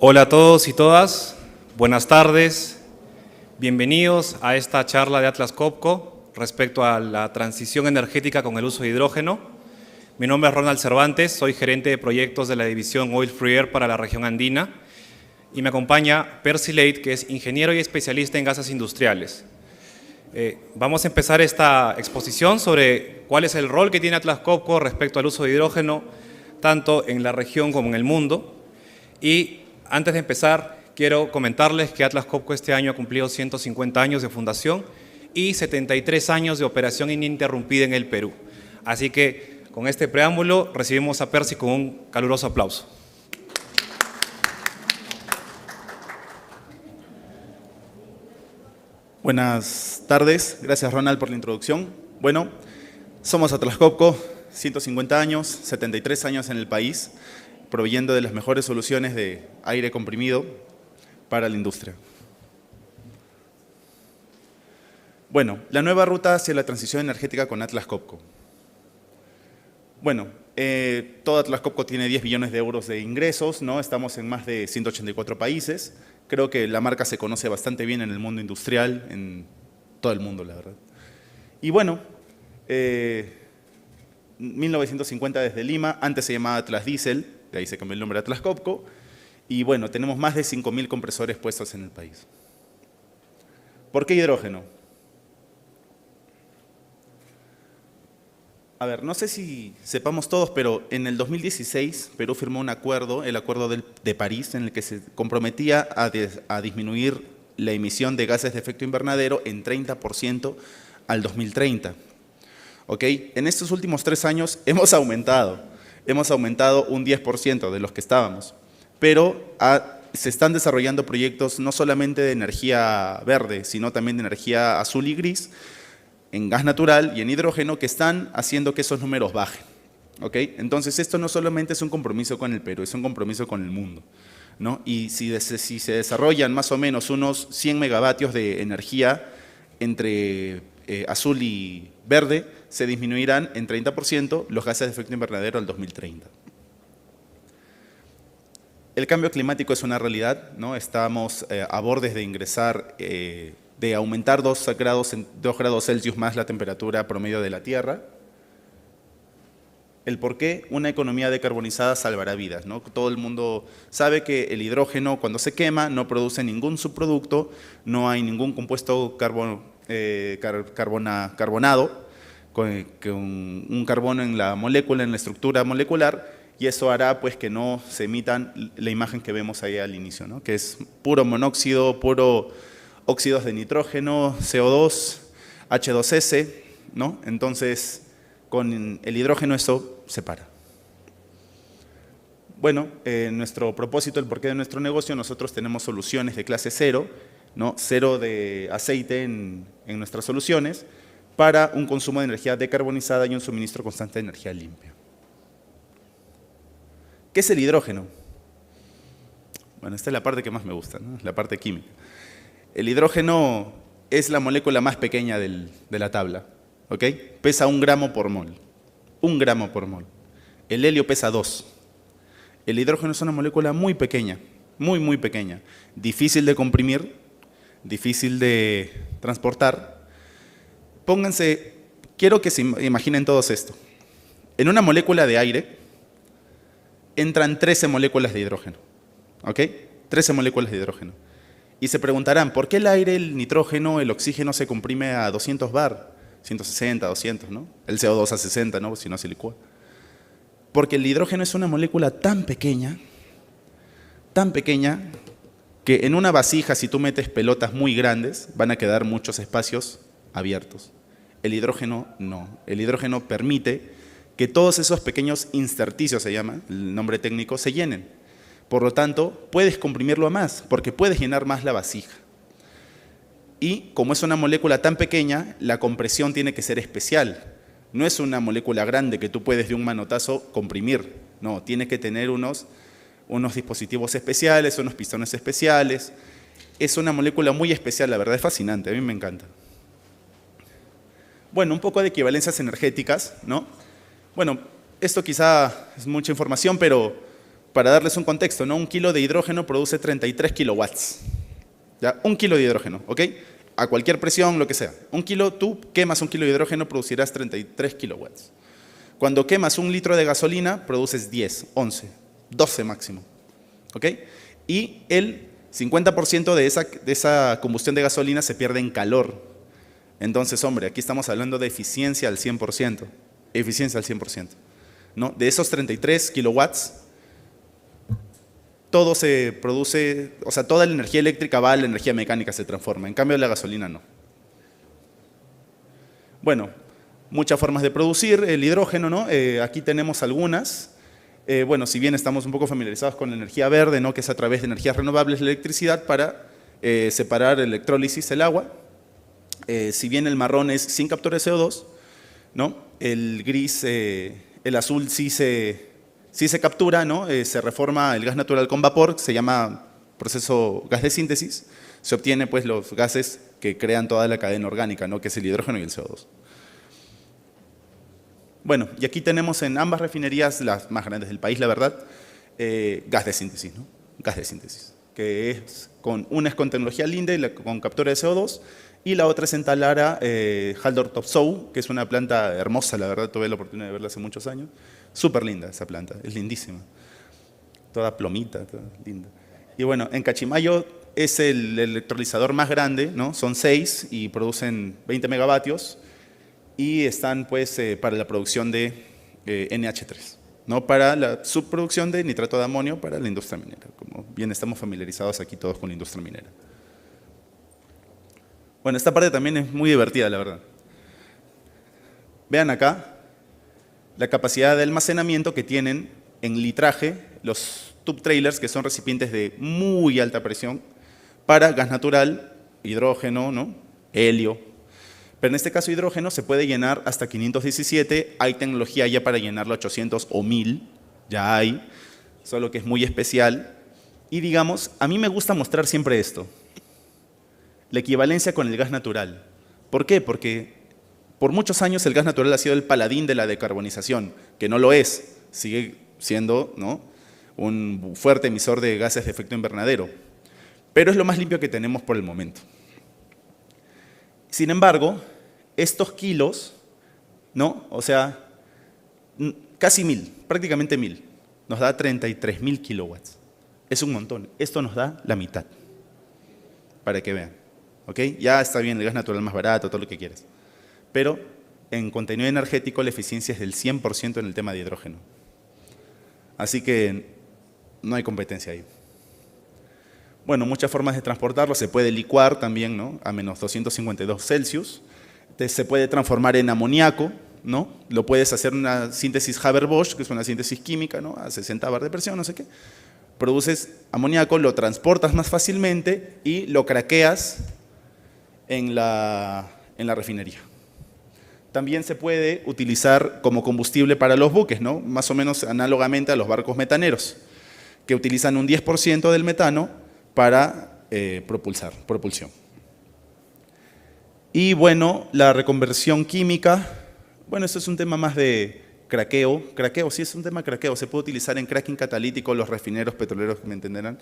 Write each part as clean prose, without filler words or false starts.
Hola a todos y todas, buenas tardes, bienvenidos a esta charla de Atlas Copco respecto a la transición energética con el uso de hidrógeno. Mi nombre es Ronald Cervantes, soy gerente de proyectos de la división Oil Free Air para la región andina y me acompaña Percy Late, que es ingeniero y especialista en gases industriales. Vamos a empezar esta exposición sobre cuál es el rol que tiene Atlas Copco respecto al uso de hidrógeno, tanto en la región como en el mundo. Y antes de empezar, quiero comentarles que Atlas Copco este año ha cumplido 150 años de fundación y 73 años de operación ininterrumpida en el Perú. Así que, con este preámbulo, recibimos a Percy con un caluroso aplauso. Buenas tardes, gracias Ronald por la introducción. Bueno, somos Atlas Copco, 150 años, 73 años en el país, proveyendo de las mejores soluciones de aire comprimido para la industria. Bueno, la nueva ruta hacia la transición energética con Atlas Copco. Bueno, todo Atlas Copco tiene 10 billones de euros de ingresos, ¿no? Estamos en más de 184 países. Creo que la marca se conoce bastante bien en el mundo industrial, en todo el mundo, la verdad. Y bueno, 1950 desde Lima, antes se llamaba Atlas Diesel, de ahí se cambió el nombre a Atlas Copco, y bueno, tenemos más de 5.000 compresores puestos en el país. ¿Por qué hidrógeno? A ver, no sé si sepamos todos, pero en el 2016 Perú firmó un acuerdo, el Acuerdo de París, en el que se comprometía a disminuir la emisión de gases de efecto invernadero en 30% al 2030. ¿Ok? En estos últimos 3 años hemos aumentado un 10% de los que estábamos, pero se están desarrollando proyectos no solamente de energía verde, sino también de energía azul y gris, en gas natural y en hidrógeno, que están haciendo que esos números bajen. ¿Okay? Entonces, esto no solamente es un compromiso con el Perú, es un compromiso con el mundo, ¿no? Y si se desarrollan más o menos unos 100 megavatios de energía entre azul y verde, se disminuirán en 30% los gases de efecto invernadero al 2030. El cambio climático es una realidad, ¿no? Estamos a bordes de ingresar de aumentar 2 grados Celsius más la temperatura promedio de la Tierra. ¿El por qué? Una economía decarbonizada salvará vidas, ¿no? Todo el mundo sabe que el hidrógeno, cuando se quema, no produce ningún subproducto, no hay ningún compuesto carbonado, con un carbono en la molécula, en la estructura molecular, y eso hará pues que no se emitan la imagen que vemos ahí al inicio, ¿no? Que es puro monóxido, puro óxidos de nitrógeno, CO2, H2S, ¿no? Entonces, con el hidrógeno eso se para. Bueno, nuestro propósito, el porqué de nuestro negocio, nosotros tenemos soluciones de clase cero, ¿no? Cero de aceite en nuestras soluciones, para un consumo de energía decarbonizada y un suministro constante de energía limpia. ¿Qué es el hidrógeno? Bueno, esta es la parte que más me gusta, ¿no? La parte química. El hidrógeno es la molécula más pequeña de la tabla, ¿ok? Pesa 1 gramo por mol. 1 gramo por mol. El helio pesa 2. El hidrógeno es una molécula muy pequeña, muy pequeña. Difícil de comprimir, difícil de transportar. Quiero que se imaginen todos esto. En una molécula de aire entran 13 moléculas de hidrógeno, ¿ok? 13 moléculas de hidrógeno. Y se preguntarán, ¿por qué el aire, el nitrógeno, el oxígeno se comprime a 200 bar? 160, 200, ¿no? El CO2 a 60, ¿no? Si no se licúa. Porque el hidrógeno es una molécula tan pequeña, que en una vasija, si tú metes pelotas muy grandes, van a quedar muchos espacios abiertos. El hidrógeno no. El hidrógeno permite que todos esos pequeños intersticios, se llama, el nombre técnico, se llenen. Por lo tanto, puedes comprimirlo a más, porque puedes llenar más la vasija. Y como es una molécula tan pequeña, la compresión tiene que ser especial. No es una molécula grande que tú puedes de un manotazo comprimir. No, tiene que tener unos dispositivos especiales, unos pistones especiales. Es una molécula muy especial, la verdad es fascinante, a mí me encanta. Bueno, un poco de equivalencias energéticas, ¿no? Bueno, esto quizá es mucha información, pero para darles un contexto, ¿no? 1 kilo de hidrógeno produce 33 kilowatts. ¿Ya? 1 kilo de hidrógeno, ¿ok? A cualquier presión, lo que sea. Tú quemas 1 kilo de hidrógeno, producirás 33 kilowatts. Cuando quemas 1 litro de gasolina, produces 10, 11, 12 máximo. ¿Ok? Y el 50% de esa combustión de gasolina se pierde en calor. Entonces, hombre, aquí estamos hablando de eficiencia al 100%. Eficiencia al 100%. ¿No? De esos 33 kilowatts, todo se produce, o sea, toda la energía eléctrica va a la energía mecánica, se transforma. En cambio, la gasolina no. Bueno, muchas formas de producir el hidrógeno, ¿no? Aquí tenemos algunas. Bueno, si bien estamos un poco familiarizados con la energía verde, ¿no? Que es a través de energías renovables la electricidad para separar electrólisis el agua. Si bien el marrón es sin captura de CO2, ¿no? El gris, el azul sí se captura, ¿no? Se reforma el gas natural con vapor, se llama proceso gas de síntesis. Se obtiene pues los gases que crean toda la cadena orgánica, ¿no? Que es el hidrógeno y el CO2. Bueno, y aquí tenemos en ambas refinerías, las más grandes del país, la verdad, gas de síntesis, ¿no? Gas de síntesis, que es una es con tecnología Linde, con captura de CO2, y la otra es en Talara, Haldor Topsoe, que es una planta hermosa, la verdad, tuve la oportunidad de verla hace muchos años. Súper linda esa planta, es lindísima. Toda plomita, toda linda. Y bueno, en Cachimayo es el electrolizador más grande, ¿no? Son 6 y producen 20 megavatios. Y están pues para la producción de NH3, ¿no? Para la subproducción de nitrato de amonio para la industria minera, como bien estamos familiarizados aquí todos con la industria minera. Bueno, esta parte también es muy divertida, la verdad. Vean acá la capacidad de almacenamiento que tienen en litraje los tube trailers, que son recipientes de muy alta presión, para gas natural, hidrógeno, ¿no? Helio. Pero en este caso hidrógeno se puede llenar hasta 517, hay tecnología ya para llenarlo a 800 o 1000, ya hay, solo que es muy especial. Y digamos, a mí me gusta mostrar siempre esto, la equivalencia con el gas natural. ¿Por qué? Porque por muchos años el gas natural ha sido el paladín de la decarbonización, que no lo es, sigue siendo, ¿no? Un fuerte emisor de gases de efecto invernadero, pero es lo más limpio que tenemos por el momento. Sin embargo, estos kilos, ¿no? O sea, casi 1000, prácticamente 1000, nos da 33.000 kilowatts. Es un montón. Esto nos da la mitad, para que vean. ¿Ok? Ya está bien el gas natural más barato, todo lo que quieras. Pero en contenido energético la eficiencia es del 100% en el tema de hidrógeno. Así que no hay competencia ahí. Bueno, muchas formas de transportarlo, se puede licuar también, ¿no? A menos 252 Celsius. Se puede transformar en amoníaco, ¿no? Lo puedes hacer una síntesis Haber-Bosch, que es una síntesis química, ¿no? A 60 bar de presión, no sé qué. Produces amoníaco, lo transportas más fácilmente y lo craqueas en la refinería. También se puede utilizar como combustible para los buques, ¿no? Más o menos análogamente a los barcos metaneros, que utilizan un 10% del metano para propulsión. Y bueno, la reconversión química, bueno, esto es un tema más de craqueo, sí es un tema de craqueo, se puede utilizar en cracking catalítico, los refineros petroleros me entenderán.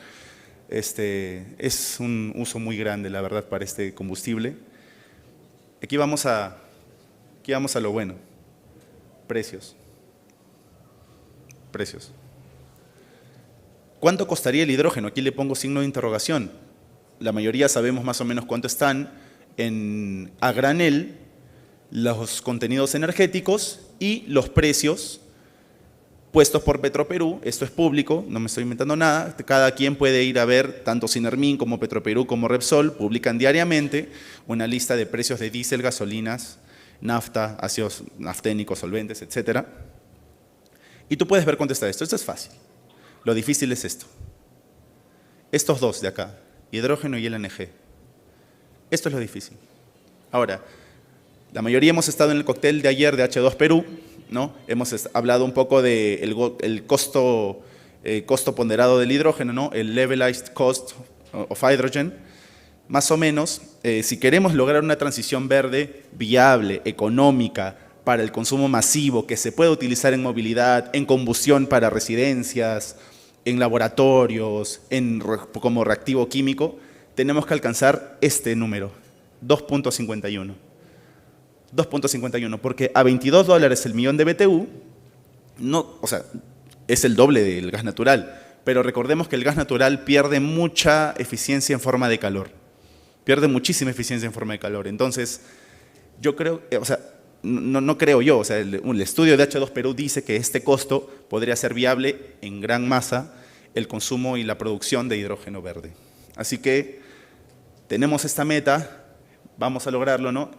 Es un uso muy grande, la verdad, para este combustible. Aquí vamos a lo bueno, precios. ¿Cuánto costaría el hidrógeno? Aquí le pongo signo de interrogación. La mayoría sabemos más o menos cuánto están a granel los contenidos energéticos y los precios puestos por Petroperú. Esto es público, no me estoy inventando nada. Cada quien puede ir a ver, tanto Sinermin como Petroperú como Repsol, publican diariamente una lista de precios de diésel, gasolinas, nafta, ácidos nafténicos, solventes, etc. Y tú puedes ver cuánto está esto. Esto es fácil. Lo difícil es esto. Estos dos de acá, hidrógeno y LNG. Esto es lo difícil. Ahora, la mayoría hemos estado en el cóctel de ayer de H2 Perú, ¿no? Hemos hablado un poco del costo ponderado del hidrógeno, ¿no? El levelized cost of hydrogen. Más o menos, si queremos lograr una transición verde viable, económica, para el consumo masivo, que se puede utilizar en movilidad, en combustión para residencias, en laboratorios, como reactivo químico, tenemos que alcanzar este número, 2.51. 2.51, porque a $22 el millón de BTU, no, o sea, es el doble del gas natural, pero recordemos que el gas natural pierde mucha eficiencia en forma de calor, pierde muchísima eficiencia en forma de calor. Entonces, yo creo, o sea, no creo yo, o sea, el estudio de H2 Perú dice que este costo podría ser viable en gran masa el consumo y la producción de hidrógeno verde. Así que tenemos esta meta, vamos a lograrlo, ¿no?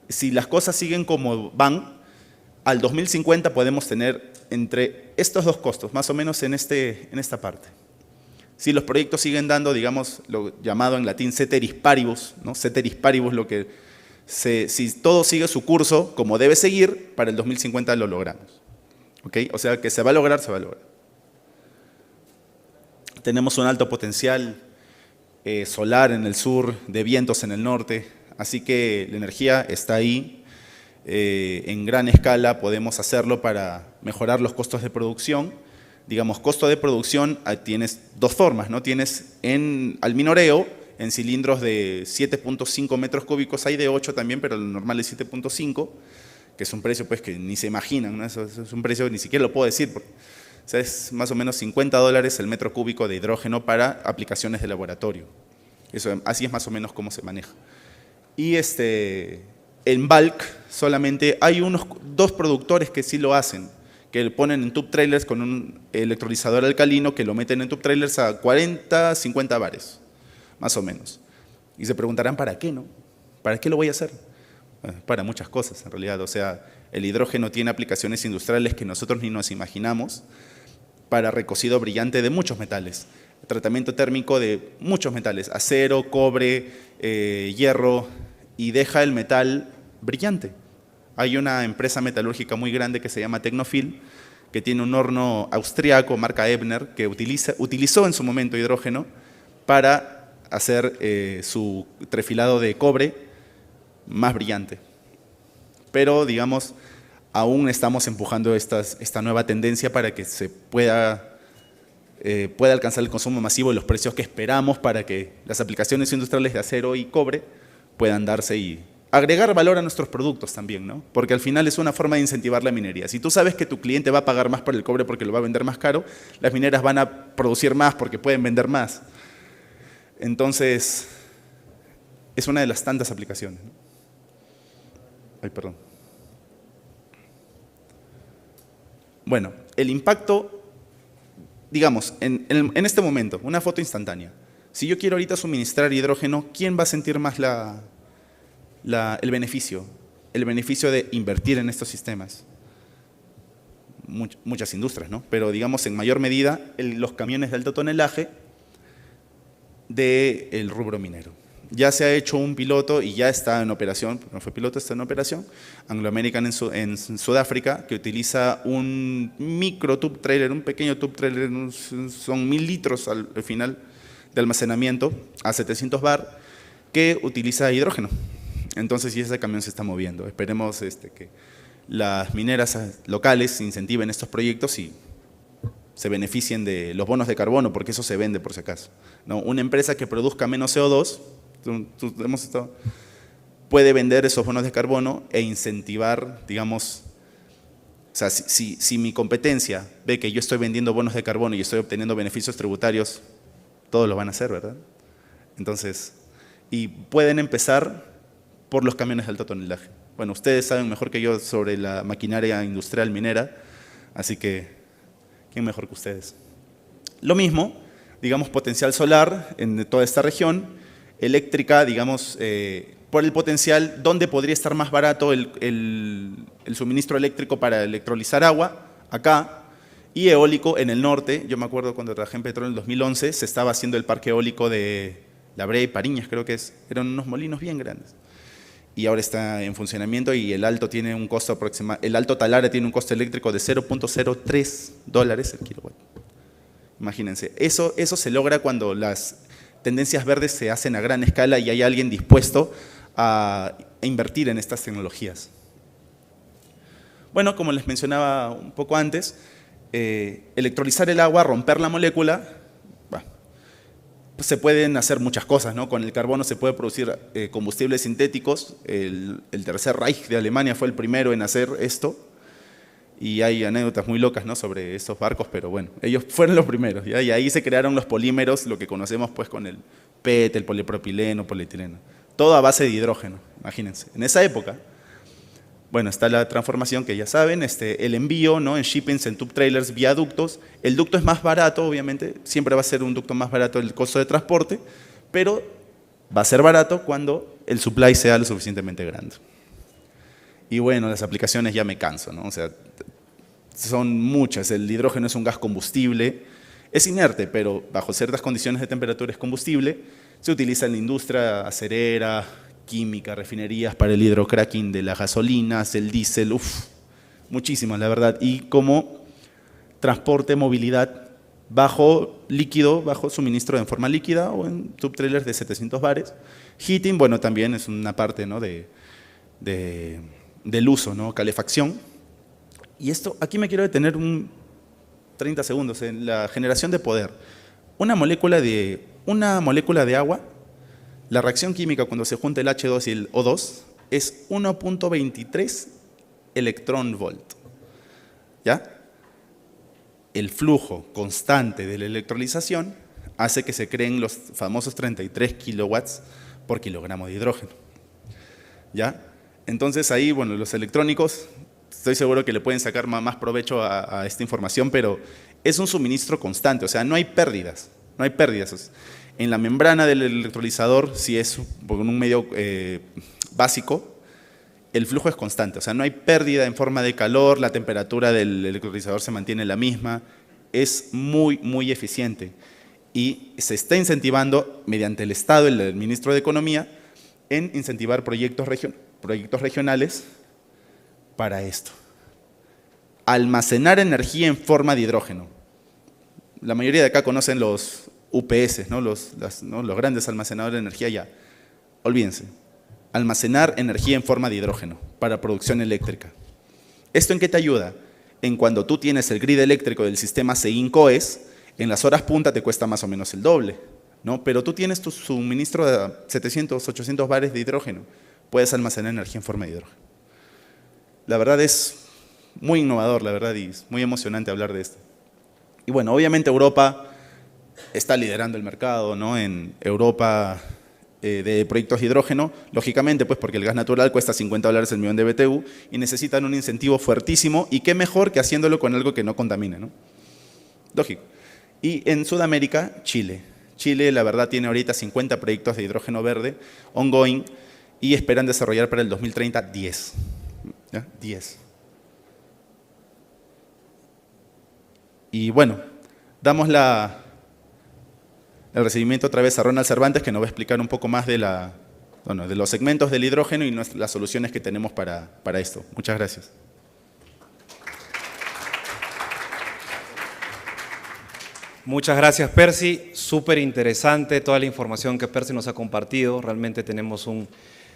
Si las cosas siguen como van, al 2050 podemos tener entre estos dos costos, más o menos en esta parte. Si los proyectos siguen dando, digamos, lo llamado en latín ceteris paribus, ¿no? Ceteris paribus, si todo sigue su curso como debe seguir, para el 2050 lo logramos. ¿Ok? O sea que se va a lograr, se va a lograr. Tenemos un alto potencial solar en el sur, de vientos en el norte, así que la energía está ahí. En gran escala podemos hacerlo para mejorar los costos de producción. Digamos, costo de producción tienes dos formas, ¿no? Tienes al minoreo, en cilindros de 7.5 metros cúbicos, hay de 8 también, pero el normal es 7.5, que es un precio pues, que ni se imaginan, ¿no? Eso es un precio que ni siquiera lo puedo decir, porque, o sea, es más o menos $50 el metro cúbico de hidrógeno para aplicaciones de laboratorio. Así es más o menos cómo se maneja. Y en bulk solamente hay dos productores que sí lo hacen, que lo ponen en tube trailers con un electrolizador alcalino que lo meten en tube trailers a 40, 50 bares, más o menos. Y se preguntarán, ¿para qué, no? ¿Para qué lo voy a hacer? Para muchas cosas, en realidad. O sea, el hidrógeno tiene aplicaciones industriales que nosotros ni nos imaginamos, para recocido brillante de muchos metales, tratamiento térmico de muchos metales, acero, cobre, hierro, y deja el metal brillante. Hay una empresa metalúrgica muy grande que se llama Tecnofil, que tiene un horno austriaco, marca Ebner, que utilizó en su momento hidrógeno para hacer su trefilado de cobre más brillante. Pero, digamos, aún estamos empujando esta nueva tendencia para que se pueda alcanzar el consumo masivo y los precios que esperamos para que las aplicaciones industriales de acero y cobre puedan darse y agregar valor a nuestros productos también, ¿no? Porque al final es una forma de incentivar la minería. Si tú sabes que tu cliente va a pagar más por el cobre porque lo va a vender más caro, las mineras van a producir más porque pueden vender más. Entonces, es una de las tantas aplicaciones, ¿no? Ay, perdón. Bueno, el impacto, digamos, en este momento, una foto instantánea. Si yo quiero ahorita suministrar hidrógeno, ¿quién va a sentir más el beneficio? El beneficio de invertir en estos sistemas. Muchas industrias, ¿no? Pero digamos en mayor medida los camiones de alto tonelaje del rubro minero. Ya se ha hecho un piloto y ya está en operación, no fue piloto, está en operación, Anglo American en Sudáfrica, que utiliza un micro tube trailer, un pequeño tube trailer, son 1000 litros al final de almacenamiento a 700 bar, que utiliza hidrógeno. Entonces, sí, ese camión se está moviendo. Esperemos que las mineras locales incentiven estos proyectos y se beneficien de los bonos de carbono, porque eso se vende por si acaso, ¿no? Una empresa que produzca menos CO2, puede vender esos bonos de carbono e incentivar, digamos, o sea, si mi competencia ve que yo estoy vendiendo bonos de carbono y estoy obteniendo beneficios tributarios, todos lo van a hacer, ¿verdad? Entonces, y pueden empezar por los camiones de alto tonelaje. Bueno, ustedes saben mejor que yo sobre la maquinaria industrial minera, así que, ¿quién mejor que ustedes? Lo mismo, digamos, potencial solar en toda esta región, eléctrica, digamos, por el potencial, ¿dónde podría estar más barato el suministro eléctrico para electrolizar agua? Acá. Y eólico en el norte. Yo me acuerdo cuando trabajé en Petróleo en el 2011, se estaba haciendo el parque eólico de La Brea y Pariñas, creo que es. Eran unos molinos bien grandes. Y ahora está en funcionamiento y el alto tiene un costo aproximado, el Alto Talara tiene un costo eléctrico de $0.03 el kilowatt. Imagínense, eso se logra cuando las tendencias verdes se hacen a gran escala y hay alguien dispuesto a invertir en estas tecnologías. Bueno, como les mencionaba un poco antes, electrolizar el agua, romper la molécula, bah, pues se pueden hacer muchas cosas, ¿no? Con el carbono se puede producir combustibles sintéticos. El Tercer Reich de Alemania fue el primero en hacer esto. Y hay anécdotas muy locas, ¿no?, sobre estos barcos, pero bueno, ellos fueron los primeros, ¿ya? Y ahí se crearon los polímeros, lo que conocemos pues con el PET, el polipropileno, polietileno. Todo a base de hidrógeno, imagínense. En esa época, bueno, está la transformación que ya saben, el envío, ¿no?, en shippings, en tube trailers, viaductos. El ducto es más barato, obviamente, siempre va a ser un ducto más barato el costo de transporte, pero va a ser barato cuando el supply sea lo suficientemente grande. Y bueno, las aplicaciones ya me canso, ¿no? O sea, son muchas. El hidrógeno es un gas combustible, es inerte, pero bajo ciertas condiciones de temperatura es combustible. Se utiliza en la industria acerera, química, refinerías, para el hidrocracking de las gasolinas, el diésel, muchísimas, la verdad. Y como transporte, movilidad bajo líquido, bajo suministro en forma líquida o en subtrailers de 700 bares. Heating, bueno, también es una parte, ¿no?, del uso, ¿no?, calefacción. Y esto, aquí me quiero detener 30 segundos en la generación de poder. Una molécula de agua, la reacción química cuando se junta el H2 y el O2 es 1.23 electrón-volt. ¿Ya? El flujo constante de la electrolización hace que se creen los famosos 33 kilowatts por kilogramo de hidrógeno. ¿Ya? Entonces ahí, bueno, los electrónicos, estoy seguro que le pueden sacar más provecho a esta información, pero es un suministro constante, o sea, no hay pérdidas, no hay pérdidas. En la membrana del electrolizador, si es por un medio básico, el flujo es constante, o sea, no hay pérdida en forma de calor, la temperatura del electrolizador se mantiene la misma, es muy, muy eficiente. Y se está incentivando, mediante el Estado, el ministro de Economía, en incentivar proyectos regionales para esto. Almacenar energía en forma de hidrógeno. La mayoría de acá conocen los UPS, ¿no? Los grandes almacenadores de energía ya. Olvídense. Almacenar energía en forma de hidrógeno para producción eléctrica. ¿Esto en qué te ayuda? En cuando tú tienes el grid eléctrico del sistema SEIN-COES, en las horas punta te cuesta más o menos el doble, ¿no? Pero tú tienes tu suministro de 700, 800 bares de hidrógeno. Puedes almacenar energía en forma de hidrógeno. La verdad es muy innovador, la verdad, y es muy emocionante hablar de esto. Y bueno, obviamente Europa está liderando el mercado, ¿no? En Europa de proyectos de hidrógeno, lógicamente, pues porque el gas natural cuesta $50 el millón de BTU y necesitan un incentivo fuertísimo, y qué mejor que haciéndolo con algo que no contamine, ¿no? Lógico. Y en Sudamérica, Chile. Chile, la verdad, tiene ahorita 50 proyectos de hidrógeno verde ongoing y esperan desarrollar para el 2030 10. ¿Ya? 10. Y bueno, damos el recibimiento otra vez a Ronald Cervantes, que nos va a explicar un poco más de los segmentos del hidrógeno y las soluciones que tenemos para esto. Muchas gracias. Muchas gracias, Percy. Súper interesante toda la información que Percy nos ha compartido. Realmente tenemos un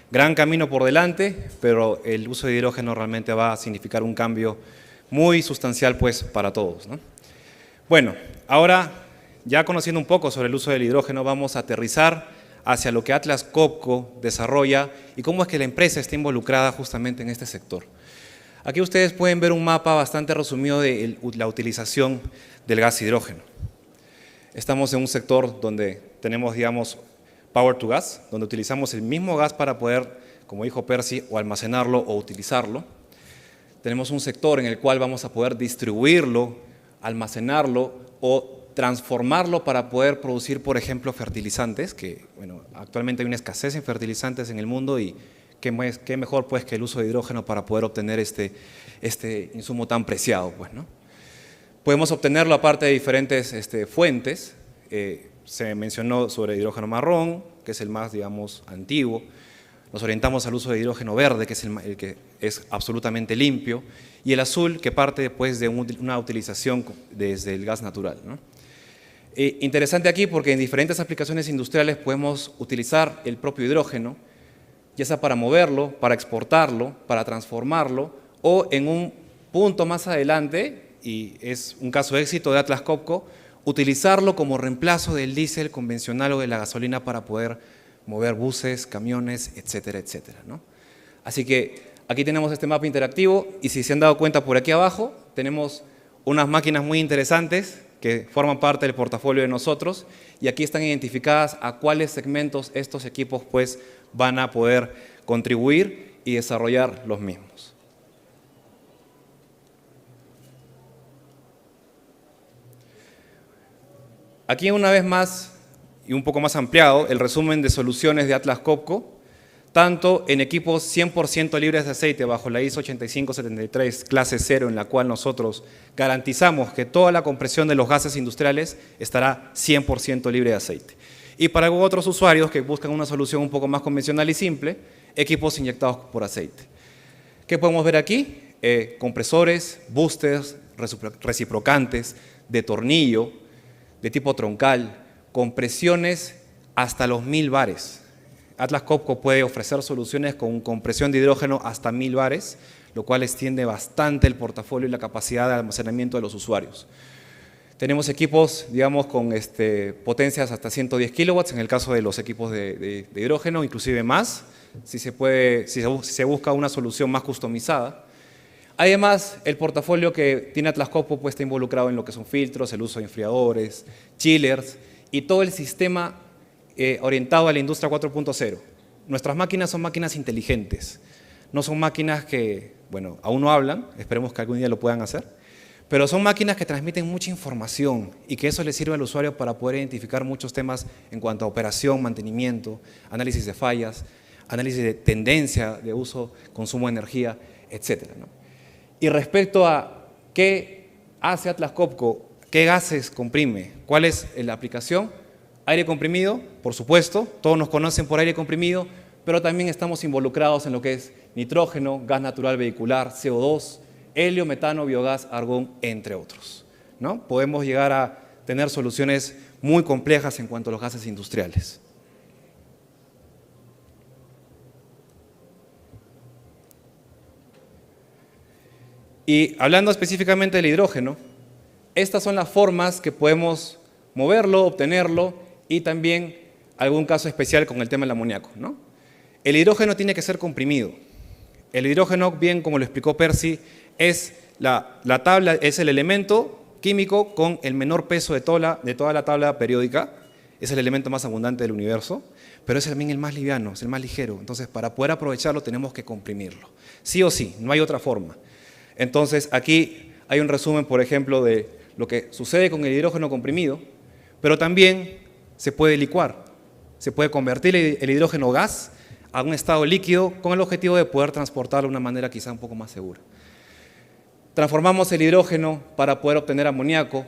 gran camino por delante, pero el uso de hidrógeno realmente va a significar un cambio muy sustancial, pues, para todos, ¿no? Bueno, ahora, ya conociendo un poco sobre el uso del hidrógeno, vamos a aterrizar hacia lo que Atlas Copco desarrolla y cómo es que la empresa está involucrada justamente en este sector. Aquí ustedes pueden ver un mapa bastante resumido de la utilización del gas hidrógeno. Estamos en un sector donde tenemos, digamos, power to gas, donde utilizamos el mismo gas para poder, como dijo Percy, o almacenarlo o utilizarlo. Tenemos un sector en el cual vamos a poder distribuirlo, almacenarlo o transformarlo para poder producir, por ejemplo, fertilizantes, que bueno, actualmente hay una escasez en fertilizantes en el mundo y qué mejor pues que el uso de hidrógeno para poder obtener este insumo tan preciado, pues, ¿no? Podemos obtenerlo aparte de diferentes fuentes. Se mencionó sobre hidrógeno marrón, que es el más, digamos, antiguo. Nos orientamos al uso de hidrógeno verde, que es el que es absolutamente limpio, y el azul, que parte después de una utilización desde el gas natural, ¿no? Interesante aquí porque en diferentes aplicaciones industriales podemos utilizar el propio hidrógeno, ya sea para moverlo, para exportarlo, para transformarlo, o en un punto más adelante, y es un caso de éxito de Atlas Copco, utilizarlo como reemplazo del diésel convencional o de la gasolina para poder mover buses, camiones, etcétera, etcétera, ¿no? Así que aquí tenemos este mapa interactivo y si se han dado cuenta por aquí abajo tenemos unas máquinas muy interesantes que forman parte del portafolio de nosotros y aquí están identificadas a cuáles segmentos estos equipos pues van a poder contribuir y desarrollar los mismos. Aquí una vez más y un poco más ampliado el resumen de soluciones de Atlas Copco, tanto en equipos 100% libres de aceite bajo la ISO 8573 clase 0, en la cual nosotros garantizamos que toda la compresión de los gases industriales estará 100% libre de aceite. Y para otros usuarios que buscan una solución un poco más convencional y simple, equipos inyectados por aceite. ¿Qué podemos ver aquí? Compresores, boosters, reciprocantes, de tornillo, de tipo troncal, compresiones hasta los 1000 bares. Atlas Copco puede ofrecer soluciones con compresión de hidrógeno hasta 1000 bares, lo cual extiende bastante el portafolio y la capacidad de almacenamiento de los usuarios. Tenemos equipos, digamos, con potencias hasta 110 kilowatts en el caso de los equipos de hidrógeno, inclusive más, si se busca una solución más customizada. Además, el portafolio que tiene Atlas Copco pues, está involucrado en lo que son filtros, el uso de enfriadores, chillers y todo el sistema orientado a la industria 4.0. Nuestras máquinas son máquinas inteligentes, no son máquinas que, bueno, aún no hablan, esperemos que algún día lo puedan hacer, pero son máquinas que transmiten mucha información y que eso le sirve al usuario para poder identificar muchos temas en cuanto a operación, mantenimiento, análisis de fallas, análisis de tendencia de uso, consumo de energía, etcétera, ¿no? Y respecto a qué hace Atlas Copco, qué gases comprime, cuál es la aplicación, aire comprimido, por supuesto, todos nos conocen por aire comprimido, pero también estamos involucrados en lo que es nitrógeno, gas natural vehicular, CO2, helio, metano, biogás, argón, entre otros, ¿no? Podemos llegar a tener soluciones muy complejas en cuanto a los gases industriales. Y hablando específicamente del hidrógeno, estas son las formas que podemos moverlo, obtenerlo y también algún caso especial con el tema del amoníaco, ¿no? El hidrógeno tiene que ser comprimido. El hidrógeno, bien como lo explicó Percy, es es el elemento químico con el menor peso de toda la tabla periódica, es el elemento más abundante del universo, pero es también el más liviano, es el más ligero. Entonces, para poder aprovecharlo tenemos que comprimirlo. Sí o sí, no hay otra forma. Entonces, aquí hay un resumen, por ejemplo, de lo que sucede con el hidrógeno comprimido, pero también se puede licuar, se puede convertir el hidrógeno gas a un estado líquido con el objetivo de poder transportarlo de una manera quizá un poco más segura. Transformamos el hidrógeno para poder obtener amoníaco,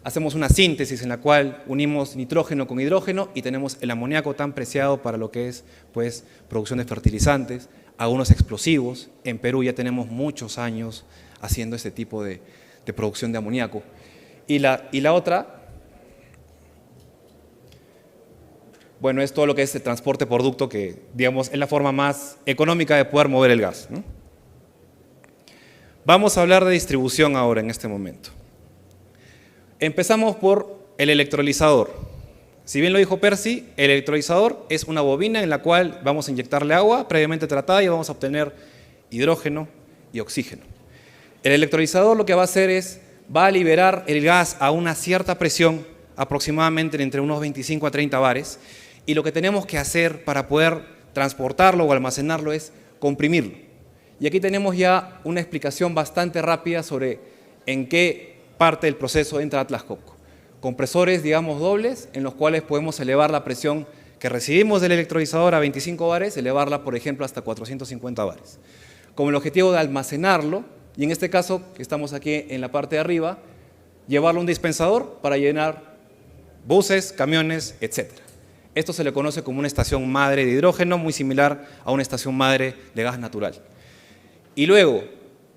hacemos una síntesis en la cual unimos nitrógeno con hidrógeno y tenemos el amoníaco tan preciado para lo que es pues, producción de fertilizantes, algunos explosivos. En Perú ya tenemos muchos años haciendo este tipo de producción de amoníaco. Y la otra, bueno, es todo lo que es el transporte por ducto, que digamos es la forma más económica de poder mover el gas, ¿no? Vamos a hablar de distribución ahora en este momento. Empezamos por el electrolizador. Si bien lo dijo Percy, el electrolizador es una bobina en la cual vamos a inyectarle agua previamente tratada y vamos a obtener hidrógeno y oxígeno. El electrolizador lo que va a hacer es, va a liberar el gas a una cierta presión, aproximadamente entre unos 25 a 30 bares, y lo que tenemos que hacer para poder transportarlo o almacenarlo es comprimirlo. Y aquí tenemos ya una explicación bastante rápida sobre en qué parte del proceso entra Atlas Copco. Compresores, digamos, dobles, en los cuales podemos elevar la presión que recibimos del electrolizador a 25 bares, elevarla, por ejemplo, hasta 450 bares. Con el objetivo de almacenarlo, y en este caso, que estamos aquí en la parte de arriba, llevarlo a un dispensador para llenar buses, camiones, etc. Esto se le conoce como una estación madre de hidrógeno, muy similar a una estación madre de gas natural. Y luego,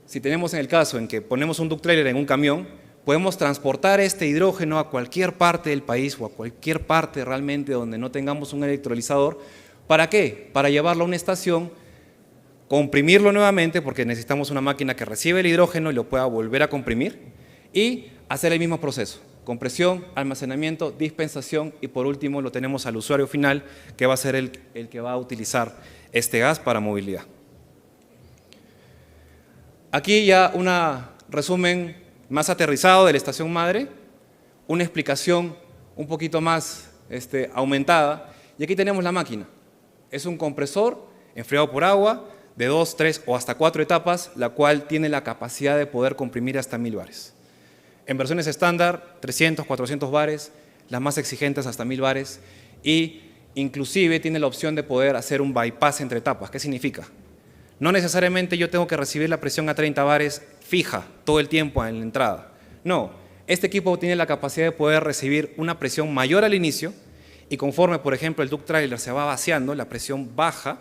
si tenemos en el caso en que ponemos un duct trailer en un camión, podemos transportar este hidrógeno a cualquier parte del país o a cualquier parte realmente donde no tengamos un electrolizador. ¿Para qué? Para llevarlo a una estación, comprimirlo nuevamente, porque necesitamos una máquina que recibe el hidrógeno y lo pueda volver a comprimir, y hacer el mismo proceso: compresión, almacenamiento, dispensación y por último lo tenemos al usuario final, que va a ser el que va a utilizar este gas para movilidad. Aquí ya un resumen más aterrizado de la estación madre, una explicación un poquito más aumentada, y aquí tenemos la máquina. Es un compresor enfriado por agua de 2, 3 o hasta 4 etapas, la cual tiene la capacidad de poder comprimir hasta 1000 bares. En versiones estándar, 300, 400 bares, las más exigentes hasta 1000 bares, y inclusive tiene la opción de poder hacer un bypass entre etapas. ¿Qué significa? No necesariamente yo tengo que recibir la presión a 30 bares fija todo el tiempo en la entrada. No, este equipo tiene la capacidad de poder recibir una presión mayor al inicio y conforme, por ejemplo, el duct trailer se va vaciando, la presión baja,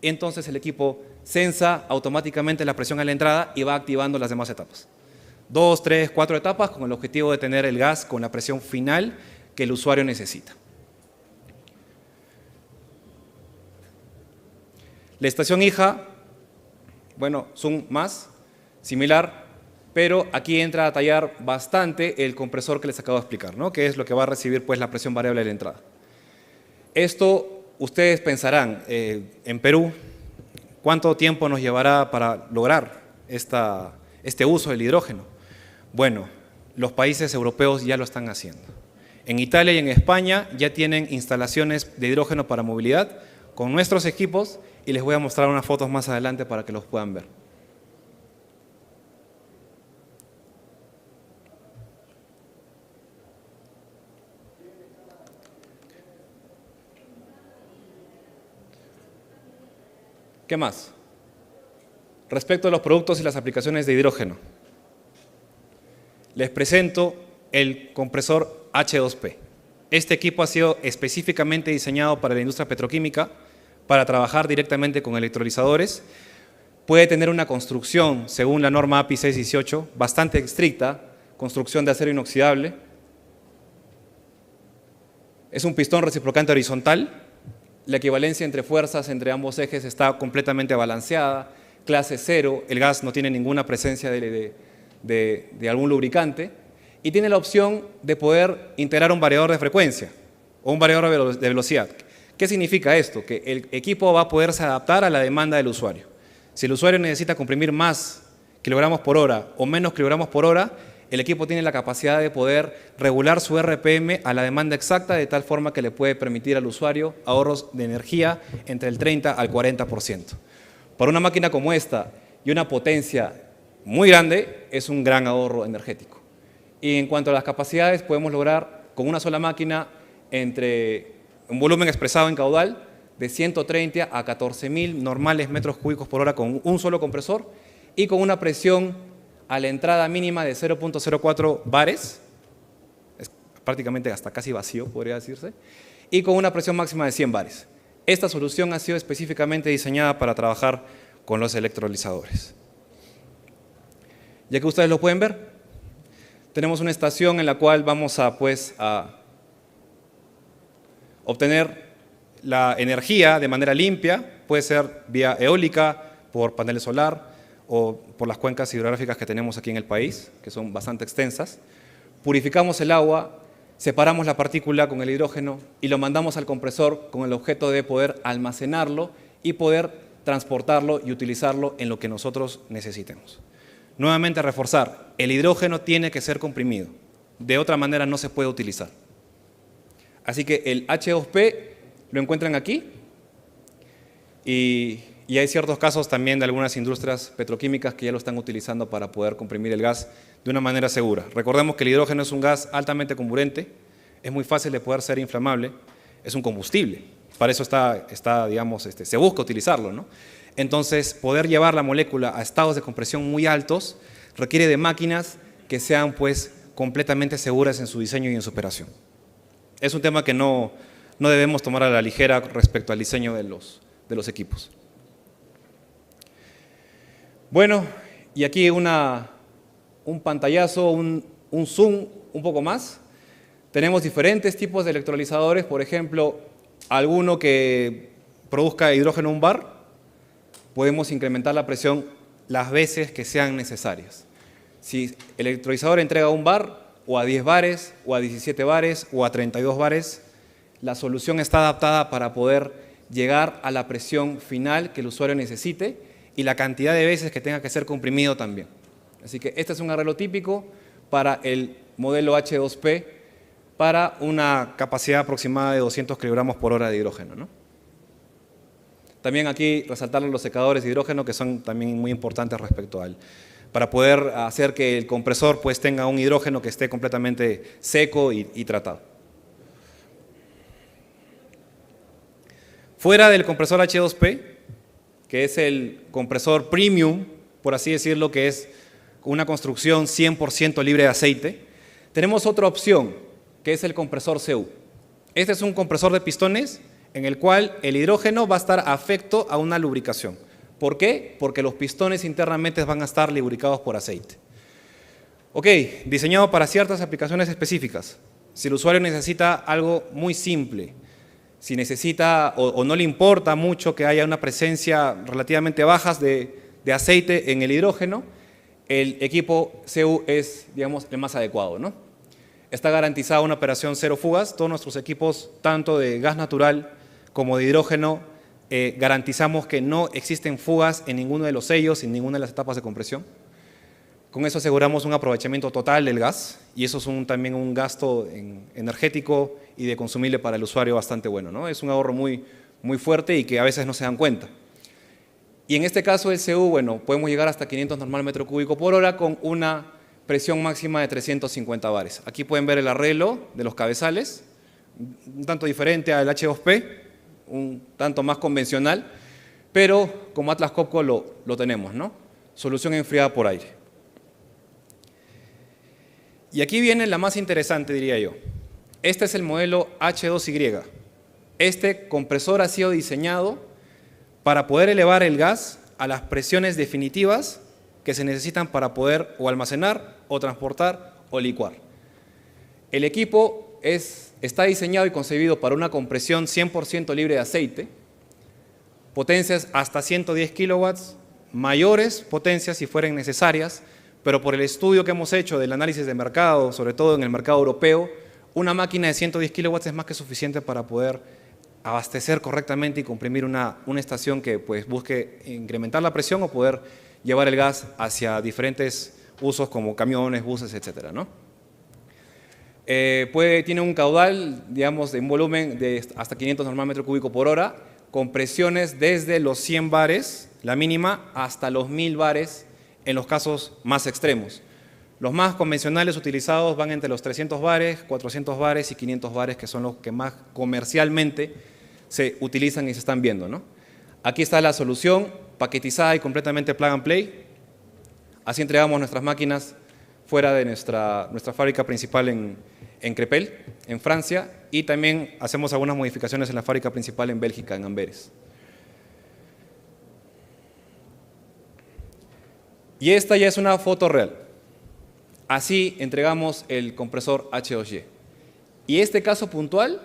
entonces el equipo sensa automáticamente la presión a la entrada y va activando las demás etapas. 2, 3, 4 etapas con el objetivo de tener el gas con la presión final que el usuario necesita. La estación hija, bueno, Zoom más, similar, pero aquí entra a tallar bastante el compresor que les acabo de explicar, ¿no? Que es lo que va a recibir pues, la presión variable de la entrada. Esto, ustedes pensarán, en Perú, ¿cuánto tiempo nos llevará para lograr este uso del hidrógeno? Bueno, los países europeos ya lo están haciendo. En Italia y en España ya tienen instalaciones de hidrógeno para movilidad con nuestros equipos y les voy a mostrar unas fotos más adelante para que los puedan ver. ¿Qué más? Respecto a los productos y las aplicaciones de hidrógeno, les presento el compresor H2P. Este equipo ha sido específicamente diseñado para la industria petroquímica, para trabajar directamente con electrolizadores. Puede tener una construcción, según la norma API 618, bastante estricta, construcción de acero inoxidable. Es un pistón reciprocante horizontal. La equivalencia entre fuerzas entre ambos ejes está completamente balanceada. Clase 0, el gas no tiene ninguna presencia de algún lubricante. Y tiene la opción de poder integrar un variador de frecuencia o un variador de velocidad. ¿Qué significa esto? Que el equipo va a poderse adaptar a la demanda del usuario. Si el usuario necesita comprimir más kilogramos por hora o menos kilogramos por hora, el equipo tiene la capacidad de poder regular su RPM a la demanda exacta de tal forma que le puede permitir al usuario ahorros de energía entre el 30 al 40%. Para una máquina como esta y una potencia muy grande, es un gran ahorro energético. Y en cuanto a las capacidades, podemos lograr con una sola máquina entre un volumen expresado en caudal de 130 a 14.000 normales metros cúbicos por hora con un solo compresor y con una presión a la entrada mínima de 0.04 bares, es prácticamente hasta casi vacío, podría decirse, y con una presión máxima de 100 bares. Esta solución ha sido específicamente diseñada para trabajar con los electrolizadores. Ya que ustedes lo pueden ver, tenemos una estación en la cual vamos a obtener la energía de manera limpia, puede ser vía eólica, por paneles solar o por las cuencas hidrográficas que tenemos aquí en el país, que son bastante extensas. Purificamos el agua, separamos la partícula con el hidrógeno y lo mandamos al compresor con el objeto de poder almacenarlo y poder transportarlo y utilizarlo en lo que nosotros necesitemos. Nuevamente reforzar, el hidrógeno tiene que ser comprimido, de otra manera no se puede utilizar. Así que el H2P lo encuentran aquí y hay ciertos casos también de algunas industrias petroquímicas que ya lo están utilizando para poder comprimir el gas de una manera segura. Recordemos que el hidrógeno es un gas altamente comburente, es muy fácil de poder ser inflamable, es un combustible, para eso digamos, se busca utilizarlo, ¿no? Entonces, poder llevar la molécula a estados de compresión muy altos requiere de máquinas que sean pues completamente seguras en su diseño y en su operación. Es un tema que no debemos tomar a la ligera respecto al diseño de los equipos. Bueno, y aquí un pantallazo, un zoom un poco más. Tenemos diferentes tipos de electrolizadores, por ejemplo, alguno que produzca hidrógeno en un bar, podemos incrementar la presión las veces que sean necesarias. Si el electrolizador entrega 1 bar, o a 10 bares, o a 17 bares, o a 32 bares, la solución está adaptada para poder llegar a la presión final que el usuario necesite y la cantidad de veces que tenga que ser comprimido también. Así que este es un arreglo típico para el modelo H2P para una capacidad aproximada de 200 kilogramos por hora de hidrógeno, ¿no? También aquí resaltar los secadores de hidrógeno que son también muy importantes respecto al para poder hacer que el compresor pues tenga un hidrógeno que esté completamente seco y tratado. Fuera del compresor H2P, que es el compresor premium, por así decirlo, que es una construcción 100% libre de aceite, tenemos otra opción, que es el compresor CU. Este es un compresor de pistones en el cual el hidrógeno va a estar afecto a una lubricación. ¿Por qué? Porque los pistones internamente van a estar lubricados por aceite. Ok, diseñado para ciertas aplicaciones específicas. Si el usuario necesita algo muy simple, si necesita o no le importa mucho que haya una presencia relativamente baja de aceite en el hidrógeno, el equipo CU es, digamos, el más adecuado, ¿no? Está garantizada una operación cero fugas. Todos nuestros equipos, tanto de gas natural como de hidrógeno, garantizamos que no existen fugas en ninguno de los sellos, en ninguna de las etapas de compresión. Con eso aseguramos un aprovechamiento total del gas y eso es también un gasto energético y de consumible para el usuario bastante bueno, ¿no? Es un ahorro muy fuerte y que a veces no se dan cuenta. Y en este caso el CU, bueno, podemos llegar hasta 500 normal metro cúbico por hora con una presión máxima de 350 bares. Aquí pueden ver el arreglo de los cabezales, un tanto diferente al H2P, un tanto más convencional, pero como Atlas Copco lo tenemos, ¿no? Solución enfriada por aire. Y aquí viene la más interesante, diría yo. Este es el modelo H2Y. Este compresor ha sido diseñado para poder elevar el gas a las presiones definitivas que se necesitan para poder o almacenar, o transportar, o licuar. El equipo está diseñado y concebido para una compresión 100% libre de aceite, potencias hasta 110 kilowatts, mayores potencias si fueren necesarias, pero por el estudio que hemos hecho del análisis de mercado, sobre todo en el mercado europeo, una máquina de 110 kilowatts es más que suficiente para poder abastecer correctamente y comprimir una estación que pues, busque incrementar la presión o poder llevar el gas hacia diferentes usos como camiones, buses, etcétera, ¿no? Tiene un caudal, digamos, de un volumen de hasta 500 normal metro cúbico por hora, con presiones desde los 100 bares, la mínima, hasta los 1000 bares en los casos más extremos. Los más convencionales utilizados van entre los 300 bares, 400 bares y 500 bares, que son los que más comercialmente se utilizan y se están viendo, ¿no? Aquí está la solución paquetizada y completamente plug and play. Así entregamos nuestras máquinas fuera de nuestra fábrica principal en Crepel, en Francia, y también hacemos algunas modificaciones en la fábrica principal en Bélgica, en Amberes. Y esta ya es una foto real. Así entregamos el compresor H2Y. Y este caso puntual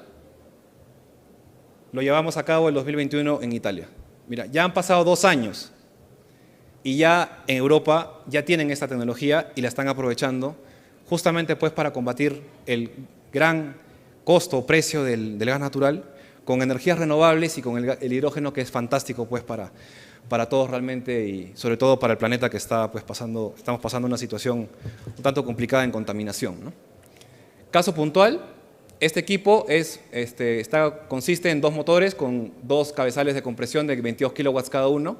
lo llevamos a cabo en 2021 en Italia. Mira, ya han pasado 2 años y ya en Europa ya tienen esta tecnología y la están aprovechando justamente pues para combatir el gran costo o precio del gas natural con energías renovables y con el hidrógeno, que es fantástico pues para todos realmente y sobre todo para el planeta que está pues estamos pasando una situación un tanto complicada en contaminación, ¿no? Caso puntual, este equipo consiste en 2 motores con 2 cabezales de compresión de 22 kilowatts cada uno,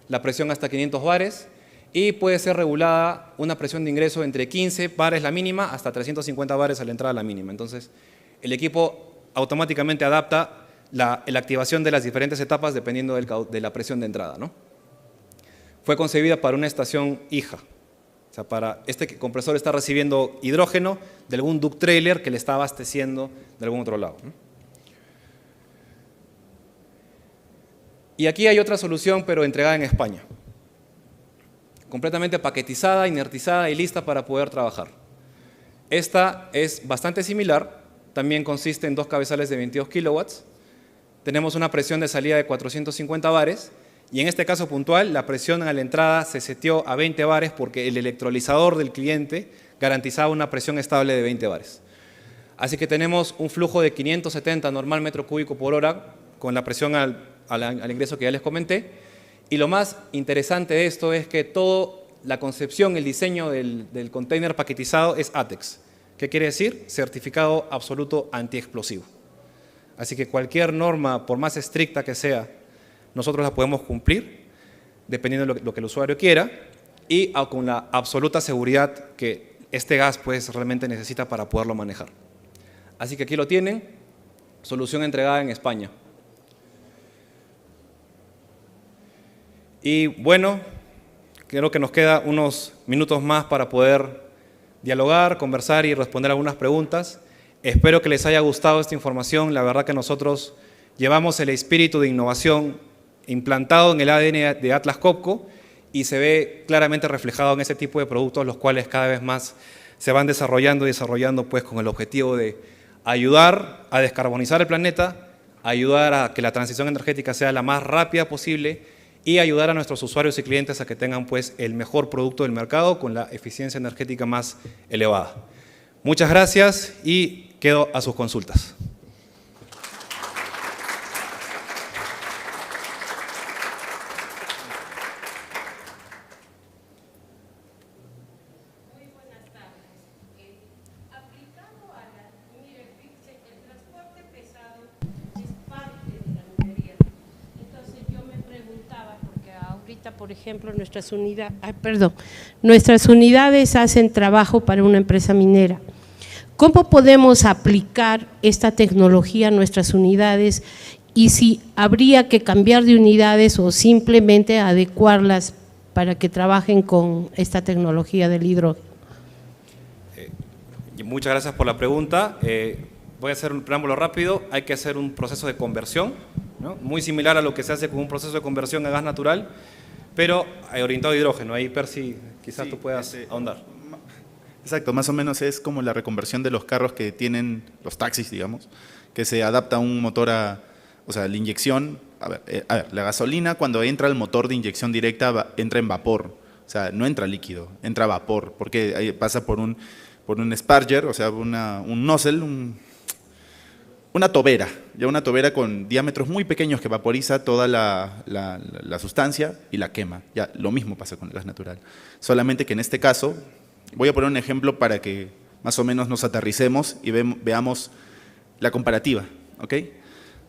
la presión hasta 500 bares y puede ser regulada una presión de ingreso entre 15 bares la mínima hasta 350 bares a la entrada la mínima. Entonces, el equipo automáticamente adapta la activación de las diferentes etapas dependiendo de la presión de entrada, ¿no? Fue concebida para una estación hija. O sea, este compresor está recibiendo hidrógeno de algún duct trailer que le está abasteciendo de algún otro lado, ¿no? Y aquí hay otra solución, pero entregada en España. Completamente paquetizada, inertizada y lista para poder trabajar. Esta es bastante similar, también consiste en 2 cabezales de 22 kilowatts. Tenemos una presión de salida de 450 bares Y en este caso puntual, la presión a la entrada se seteó a 20 bares porque el electrolizador del cliente garantizaba una presión estable de 20 bares. Así que tenemos un flujo de 570 normal metro cúbico por hora con la presión al ingreso que ya les comenté. Y lo más interesante de esto es que toda la concepción, el diseño del container paquetizado es ATEX. ¿Qué quiere decir? Certificado absoluto antiexplosivo. Así que cualquier norma, por más estricta que sea, nosotros la podemos cumplir, dependiendo de lo que el usuario quiera, y con la absoluta seguridad que este gas pues, realmente necesita para poderlo manejar. Así que aquí lo tienen, solución entregada en España. Y bueno, creo que nos queda unos minutos más para poder dialogar, conversar y responder algunas preguntas. Espero que les haya gustado esta información. La verdad que nosotros llevamos el espíritu de innovación implantado en el ADN de Atlas Copco y se ve claramente reflejado en ese tipo de productos, los cuales cada vez más se van desarrollando y desarrollando pues, con el objetivo de ayudar a descarbonizar el planeta, ayudar a que la transición energética sea la más rápida posible y ayudar a nuestros usuarios y clientes a que tengan pues, el mejor producto del mercado con la eficiencia energética más elevada. Muchas gracias y quedo a sus consultas. Por ejemplo, nuestras unidades hacen trabajo para una empresa minera. ¿Cómo podemos aplicar esta tecnología a nuestras unidades y si habría que cambiar de unidades o simplemente adecuarlas para que trabajen con esta tecnología del hidrógeno? Muchas gracias por la pregunta. Voy a hacer un preámbulo rápido. Hay que hacer un proceso de conversión, ¿no? Muy similar a lo que se hace con un proceso de conversión a gas natural, pero orientado a hidrógeno. Ahí, Percy, quizás tú puedas ahondar. Exacto, más o menos es como la reconversión de los carros que tienen los taxis, digamos, que se adapta a un motor o sea, la inyección, la gasolina cuando entra al motor de inyección directa entra en vapor, o sea, no entra líquido, entra vapor, porque ahí pasa por un sparger, o sea, un nozzle, una tobera, ya una tobera con diámetros muy pequeños que vaporiza toda la sustancia y la quema. Ya lo mismo pasa con el gas natural. Solamente que en este caso, voy a poner un ejemplo para que más o menos nos aterricemos y veamos la comparativa, ¿ok?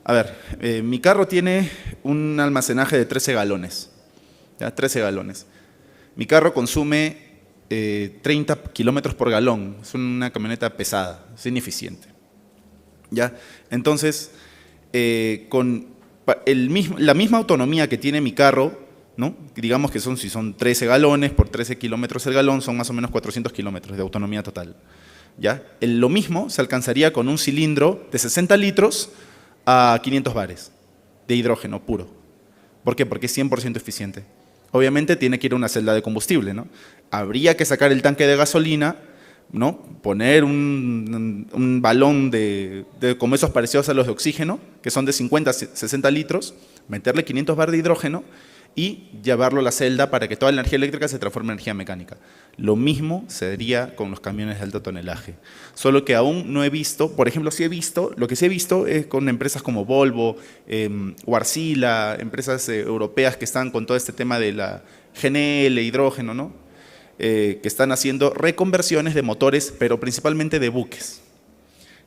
A ver, mi carro tiene un almacenaje de 13 galones, ¿ya? 13 galones. Mi carro consume 30 kilómetros por galón, es una camioneta pesada, es ineficiente. ¿Ya? Entonces, con la misma autonomía que tiene mi carro, ¿no? Digamos que si son 13 galones por 13 kilómetros el galón, son más o menos 400 kilómetros de autonomía total. ¿Ya? Lo mismo se alcanzaría con un cilindro de 60 litros a 500 bares de hidrógeno puro. ¿Por qué? Porque es 100% eficiente. Obviamente tiene que ir a una celda de combustible, ¿no? Habría que sacar el tanque de gasolina, ¿no? Poner un balón como esos parecidos a los de oxígeno, que son de 50 a 60 litros, meterle 500 bar de hidrógeno y llevarlo a la celda para que toda la energía eléctrica se transforme en energía mecánica. Lo mismo sería con los camiones de alto tonelaje. Solo que aún no he visto, por ejemplo, lo que sí he visto es con empresas como Volvo, Wärtsilä, empresas europeas que están con todo este tema de la GNL, hidrógeno, ¿no? Que están haciendo reconversiones de motores, pero principalmente de buques.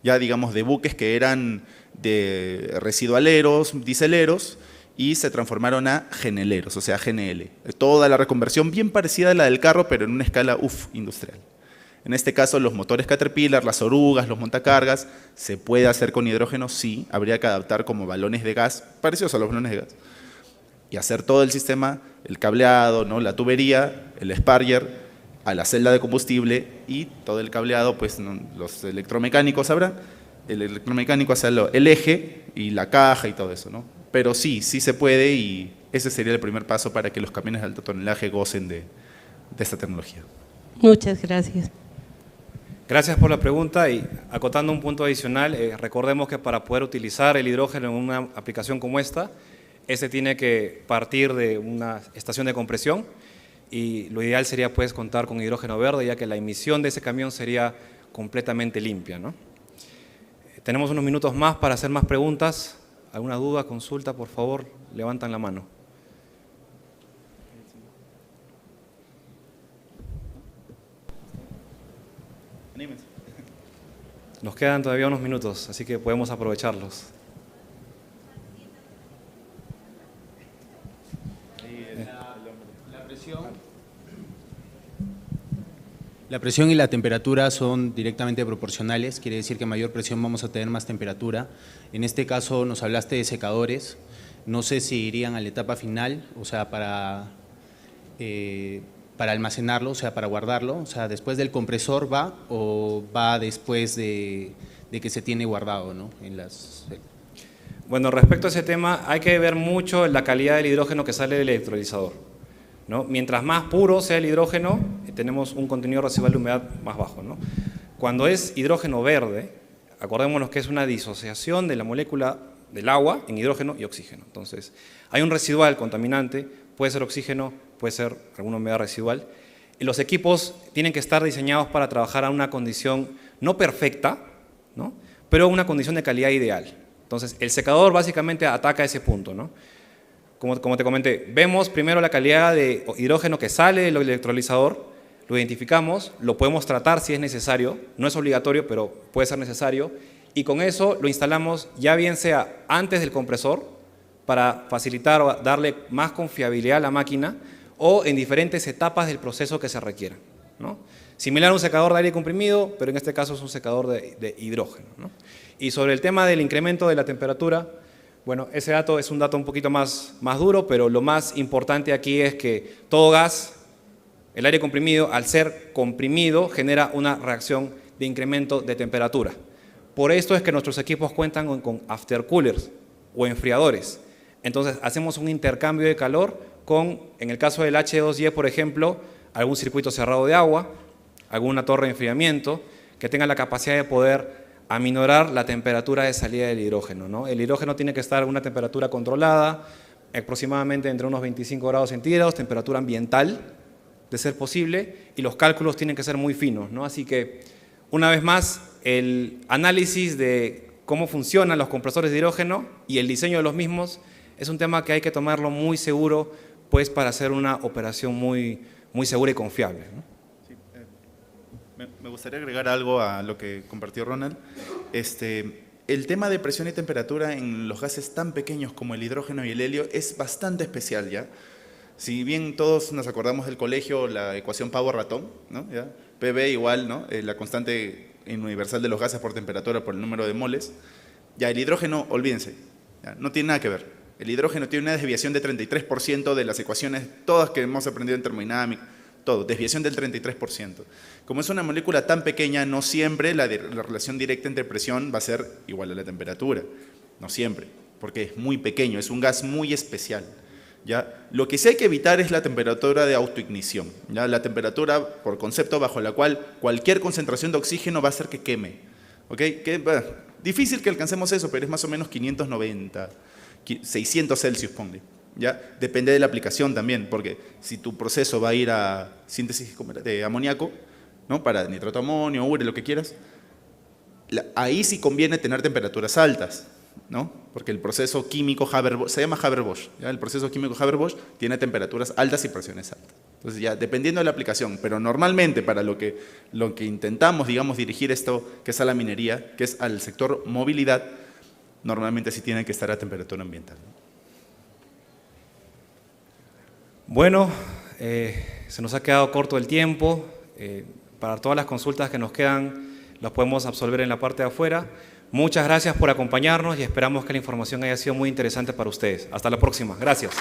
Ya digamos, de buques que eran de residualeros, dieseleros, y se transformaron a geneleros, o sea, GNL. Toda la reconversión bien parecida a la del carro, pero en una escala industrial. En este caso, los motores Caterpillar, las orugas, los montacargas, ¿se puede hacer con hidrógeno? Sí, habría que adaptar como balones de gas, parecidos a los balones de gas, y hacer todo el sistema, el cableado, ¿no? La tubería, el sparger, a la celda de combustible y todo el cableado, pues los electromecánicos sabrán, el electromecánico hace el eje y la caja y todo eso, ¿no? Pero sí se puede y ese sería el primer paso para que los camiones de alto tonelaje gocen de esta tecnología. Muchas gracias. Gracias por la pregunta y acotando un punto adicional, recordemos que para poder utilizar el hidrógeno en una aplicación como esta, Este tiene que partir de una estación de compresión y lo ideal sería pues contar con hidrógeno verde, ya que la emisión de ese camión sería completamente limpia, ¿no? Tenemos unos minutos más para hacer más preguntas. ¿Alguna duda, consulta? Por favor, levantan la mano. Anímense. Nos quedan todavía unos minutos, así que podemos aprovecharlos. La presión y la temperatura son directamente proporcionales, quiere decir que a mayor presión vamos a tener más temperatura. En este caso nos hablaste de secadores, no sé si irían a la etapa final, o sea, para almacenarlo, o sea, para guardarlo, o sea, después del compresor va o va después de que se tiene guardado, ¿no? Bueno, respecto a ese tema, hay que ver mucho la calidad del hidrógeno que sale del electrolizador, ¿no? Mientras más puro sea el hidrógeno, tenemos un contenido residual de humedad más bajo, ¿no? Cuando es hidrógeno verde, acordémonos que es una disociación de la molécula del agua en hidrógeno y oxígeno. Entonces, hay un residual contaminante, puede ser oxígeno, puede ser alguna humedad residual. Y los equipos tienen que estar diseñados para trabajar a una condición no perfecta, ¿no? Pero una condición de calidad ideal. Entonces, el secador básicamente ataca ese punto, ¿no? Como te comenté, vemos primero la calidad de hidrógeno que sale del electrolizador, lo identificamos, lo podemos tratar si es necesario, no es obligatorio, pero puede ser necesario, y con eso lo instalamos ya bien sea antes del compresor, para facilitar o darle más confiabilidad a la máquina, o en diferentes etapas del proceso que se requieran, ¿no? Similar a un secador de aire comprimido, pero en este caso es un secador de hidrógeno, ¿no? Y sobre el tema del incremento de la temperatura, bueno, ese dato es un dato un poquito más duro, pero lo más importante aquí es que todo gas, el aire comprimido, al ser comprimido, genera una reacción de incremento de temperatura. Por esto es que nuestros equipos cuentan con aftercoolers o enfriadores. Entonces, hacemos un intercambio de calor con, en el caso del H2Y, por ejemplo, algún circuito cerrado de agua, alguna torre de enfriamiento, que tenga la capacidad de poder aminorar la temperatura de salida del hidrógeno, ¿no? El hidrógeno tiene que estar a una temperatura controlada, aproximadamente entre unos 25 grados centígrados, temperatura ambiental, de ser posible, y los cálculos tienen que ser muy finos, ¿no? Así que, una vez más, el análisis de cómo funcionan los compresores de hidrógeno y el diseño de los mismos es un tema que hay que tomarlo muy seguro, pues para hacer una operación muy segura y confiable, ¿no? Me gustaría agregar algo a lo que compartió Ronald. El tema de presión y temperatura en los gases tan pequeños como el hidrógeno y el helio es bastante especial, ¿ya? Si bien todos nos acordamos del colegio, la ecuación Pavo-Ratón, ¿no? ¿Ya? PV igual, ¿no? La constante universal de los gases por temperatura por el número de moles. Ya el hidrógeno, olvídense, ¿ya? No tiene nada que ver. El hidrógeno tiene una desviación de 33% de las ecuaciones, todas que hemos aprendido en termodinámica, todo, desviación del 33%. Como es una molécula tan pequeña, no siempre la relación directa entre presión va a ser igual a la temperatura. No siempre, porque es muy pequeño, es un gas muy especial, ¿ya? Lo que sí hay que evitar es la temperatura de autoignición, ¿ya? La temperatura, por concepto, bajo la cual cualquier concentración de oxígeno va a hacer que queme, ¿ok? Difícil que alcancemos eso, pero es más o menos 590, 600 Celsius, ponle. ¿Ya? Depende de la aplicación también, porque si tu proceso va a ir a síntesis de amoníaco, ¿no? Para nitrato de amonio, ure, lo que quieras, ahí sí conviene tener temperaturas altas, ¿no? Porque el proceso químico Haber-Bosch, se llama Haber-Bosch, ¿ya? El proceso químico Haber-Bosch tiene temperaturas altas y presiones altas. Entonces ya dependiendo de la aplicación, pero normalmente para lo que intentamos, digamos, dirigir esto, que es a la minería, que es al sector movilidad, normalmente sí tiene que estar a temperatura ambiental, ¿no? Bueno, se nos ha quedado corto el tiempo. Para todas las consultas que nos quedan, las podemos absolver en la parte de afuera. Muchas gracias por acompañarnos y esperamos que la información haya sido muy interesante para ustedes. Hasta la próxima. Gracias.